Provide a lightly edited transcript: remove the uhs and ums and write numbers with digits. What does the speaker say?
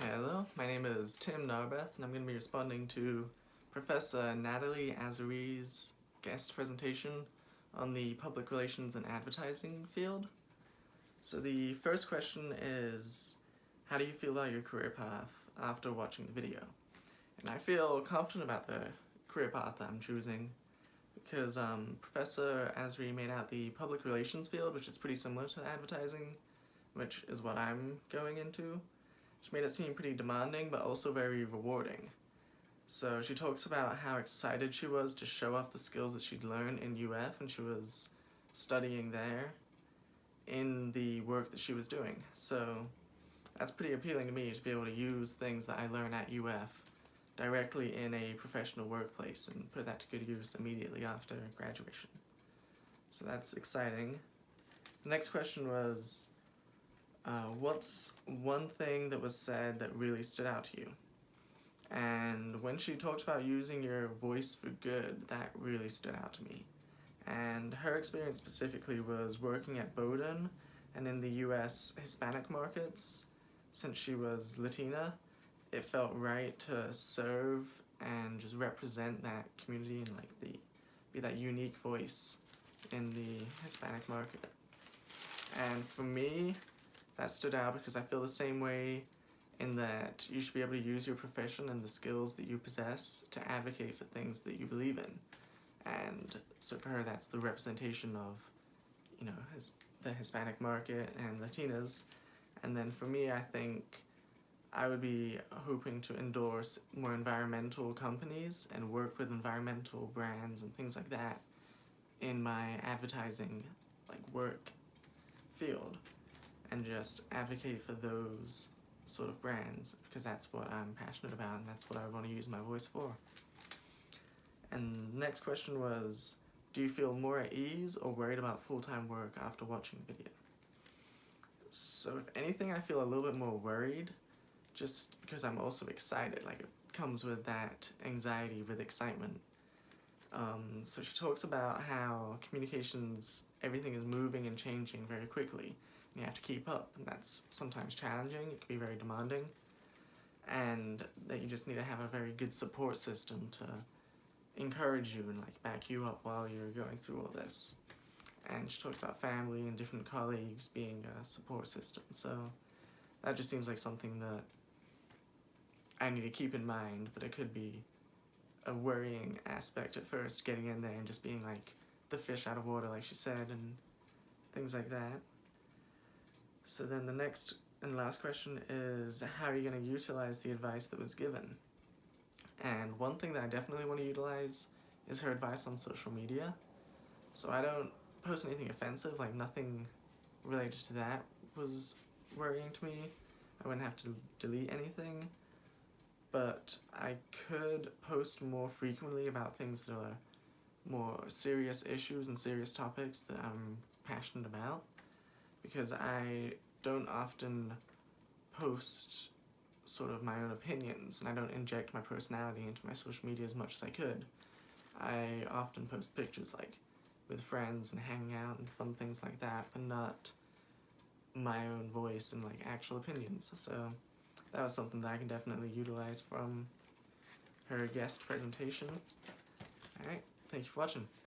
Hello, my name is Tim Narbeth, and I'm going to be responding to Professor Natalie Azari's guest presentation on the public relations and advertising field. So the first question is, how do you feel about your career path after watching the video? And I feel confident about the career path that I'm choosing because Professor Azari made out the public relations field, which is pretty similar to advertising, which is what I'm going into. She made it seem pretty demanding, but also very rewarding. So she talks about how excited she was to show off the skills that she'd learned in UF and she was studying there in the work that she was doing. So that's pretty appealing to me, to be able to use things that I learned at UF directly in a professional workplace and put that to good use immediately after graduation. So that's exciting. The next question was, what's one thing that was said that really stood out to you? And when she talked about using your voice for good, that really stood out to me. And her experience specifically was working at Bowdoin and in the US Hispanic markets. Since she was Latina, it felt right to serve and just represent that community and be that unique voice in the Hispanic market. And for me, that stood out because I feel the same way in that you should be able to use your profession and the skills that you possess to advocate for things that you believe in. And so for her, that's the representation of, the Hispanic market and Latinas. And then for me, I think I would be hoping to endorse more environmental companies and work with environmental brands and things like that in my advertising work field, and just advocate for those sort of brands because that's what I'm passionate about and that's what I want to use my voice for. And the next question was, do you feel more at ease or worried about full-time work after watching the video? So if anything, I feel a little bit more worried just because I'm also excited. It comes with that anxiety with excitement. So she talks about how communications, everything is moving and changing very quickly. You have to keep up, and that's sometimes challenging. It can be very demanding, and that you just need to have a very good support system to encourage you and back you up while you're going through all this. And she talks about family and different colleagues being a support system, so that just seems like something that I need to keep in mind, but it could be a worrying aspect at first, getting in there and just being the fish out of water, like she said, and things like that. So then the next and last question is, how are you going to utilize the advice that was given? And one thing that I definitely want to utilize is her advice on social media. So I don't post anything offensive, nothing related to that was worrying to me. I wouldn't have to delete anything, but I could post more frequently about things that are more serious issues and serious topics that I'm passionate about, because I don't often post sort of my own opinions, and I don't inject my personality into my social media as much as I could. I often post pictures with friends and hanging out and fun things like that, but not my own voice and actual opinions. So that was something that I can definitely utilize from her guest presentation. Alright, thank you for watching.